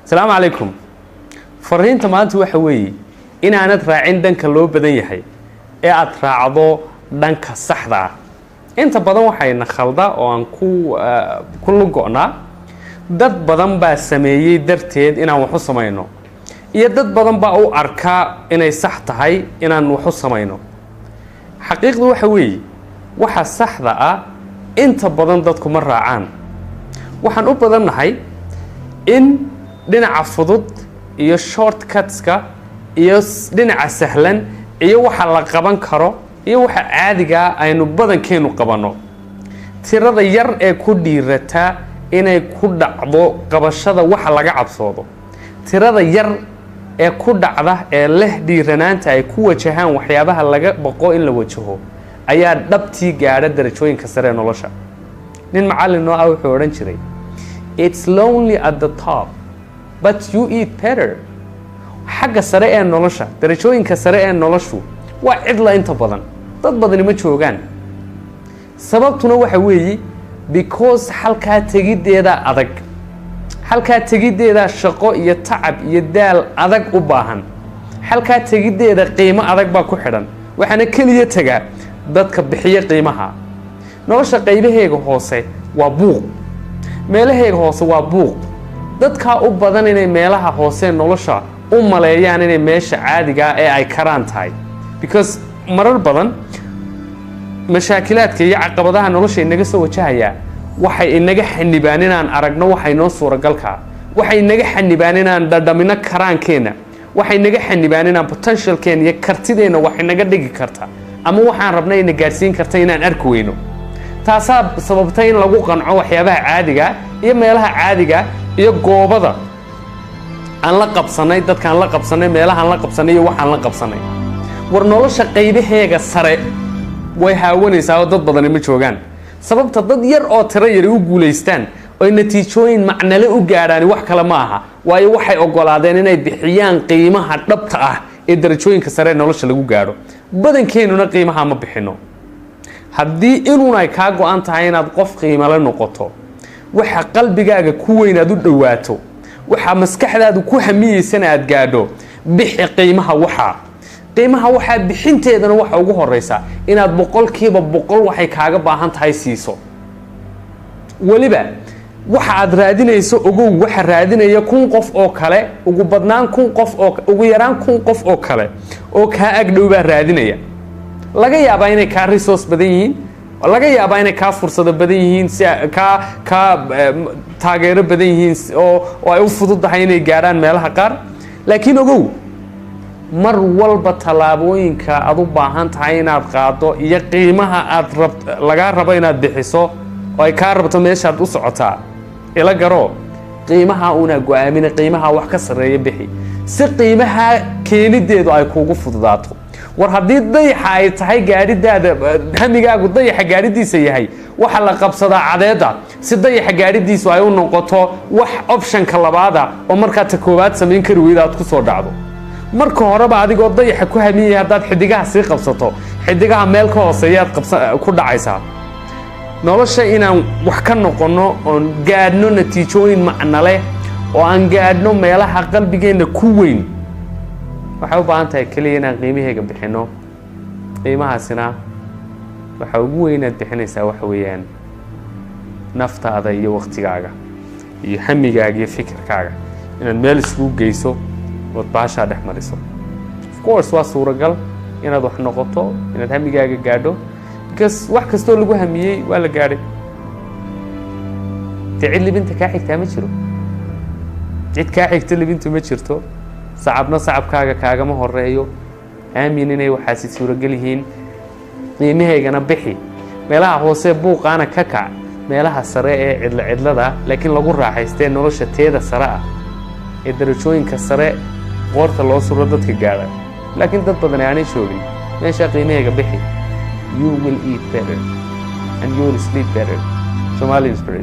السلام عليكم. fariinta maanta waxa weeye in aanad raacin dhanka loo badan yahay ee aad raacdo dhanka saxda ah. inta badan waxayna khalda oo aan ku lugo'naa dad badan baa sameeyay darteed inaan wax u sameeyno iyo dad badan baa u arkaa inay sax tahay inaan wax u sameeyno. xaqiiqdu waxa weeye waxa saxda ah inta badan dadku ma raacaan. waxaan u badannahay in dhinaca fudud iyo shortcutska iyo dhinaca sahlan iyo waxa la qaban karo iyo waxa caadiga aynu badankeenu qabano. tirada yar ee ku dhiirata inay ku dhacdo qabashada waxa laga cabsoodo, tirada yar ee ku dhacda ee leh dhiiranaanta ay ku wajahaan waxyaabaha laga baqo in la wajaho ayaa dhabtii gaadha darajooyinka sare ee nolosha. nin macallin oo ah wuxuu oran jiray, it's lonely at the top but you eat better. xagga sare ee nolosha, darajooyinka sare ee noloshu waa cidla inta badan, dad badani ma joogaan. sababtuna waxa weeye because halkaa tegideeda adag, halkaa tegideeda shaqo iyo tacab iyo daal adag u baahan, halkaa tegideeda qiimo adag baa ku xidhan. waxaana keliya tagaa dadka bixiya qiimaha. nolosha qaybaheega hoose waa buuq, meelaheega hoose waa buuq. dadkaa u badan inay meelaha hoose nolosha u maleeyaan inay meesha caadiga ee ay karaan tahay, because marar badan mashaakilaadka iyo caqabadaha nolosha inaga soo wajahayaa waxay inaga xanibaan inaan aragno waxay noo suuragalka, waxay inaga xanibaan inaan dhadhamino karaankeenna, waxay inaga xanibaan inaan potentialkeena iyo kartideenna wax inaga dhigi karta ama waxaan rabnay ina gaarsiin karta inaan arki weyno. taasaa sababtay in lagu qanco waxyaabaha caadiga iyo meelaha caadiga iyo goobada aan la qabsanay, dadkaan la qabsanay, meelahaan la qabsanay iyo waxaan la qabsanay. war nolosha qaybaheega sare way haawanaysaa oo dad badani ma joogaan. sababta dad yar oo tiro yar u guulaystaan oo natiijooyin macnale u gaadhaan wax kale ma aha, waayo waxay ogolaadeen inay bixiyaan qiimaha dhabta ah ee darajooyinka sare ee nolosha lagu gaadho. badankeenuna qiimaha ma bixino. haddii inuun ay kaa go-an tahay inaad qof qiimale noqoto, waxa qalbigaaga ku weyn aad u dhowaato, waxa maskaxdaadu ku hamiyeysana aad gaadho, bixi qiimaha waxaa. qiimaha waxaa bixinteedana waxa ugu horeysa inaad 100% waxay kaaga baahan tahay siiso. waliba waxa aad raadinayso ogow waxa raadinaya 1000 qof oo kale, ugu badnaan 1000 qof oo ugu yaraan 1000 qof oo kale oo ka agdhow baa raadinaya. laga yaabaa inay ka resource badan yihiin, laga yaabaa inay ka fursado badan yihiin, si ka taageero badan yihiin oo ay u fududahay inay gaaraan meelaha qaar. laakiin ogow mar walba talaabooyinka aad u baahan tahay inaad qaado iyo qiimaha aad laga rabo inaad bixiso oo ay ka rabto meeshaad u socotaa ila garo. qiimaha una go'aamina, qiimaha wax ka sareeya bixi si qiimaha keenideedu ay kuugu fududaato. war haddii dayaxa ay tahay gaadhidaada, hamigaagu dayaxa gaadhidiisa yahay, waxa la qabsadaa cadeeda si dayaxa gaadhidiisu ay u noqoto wax optionka labaada oo markaa ta koowaad samayn kari weyda aad ku soo dhacdo. marka horeba adigoo dayaxa ku hamiyay haddaad xidigaha sii qabsato, xidigaha meel ka hooseeyaad ku dhacaysaa. nolosha inaan wax ka noqono oon gaadhno natiijooyin macno leh oo aan gaadhno meelaha qalbigeenna ku weyn, waxay u baahan tahay kaliya inaan qiimaheega bixino. qiimahaasina waxa ugu weynaad bixinaysaa waxa weeyaan naftaada iyo waqtigaaga iyo hamigaaga iyo fikirkaaga inaad meel isugu geyso ood baashaa dhex mariso. of course waa suuragal inaad wax noqoto, inaad hamigaaga gaadho, because wax kastoo lagu hamiyey waa la gaadhay. cid libinta kaa xigtaa ma jiro, cid kaa xigta libintu ma jirto. sacabna sacabkaaga kaagama horeeyo. aamin inay waxaasi suuragal yihiin. qiimaheegana bixi. meelaha hoose buuqaana ka kac, meelaha sare ee cidlada laakiin lagu raaxaystee nolosha teeda sare ah ee darajooyinka sare qoorta loo suro dadka gaadha. laakiin dad badan aanay joogin. meesha qiimaheega bixi. You will eat better and you will sleep better. Somali Inspiration.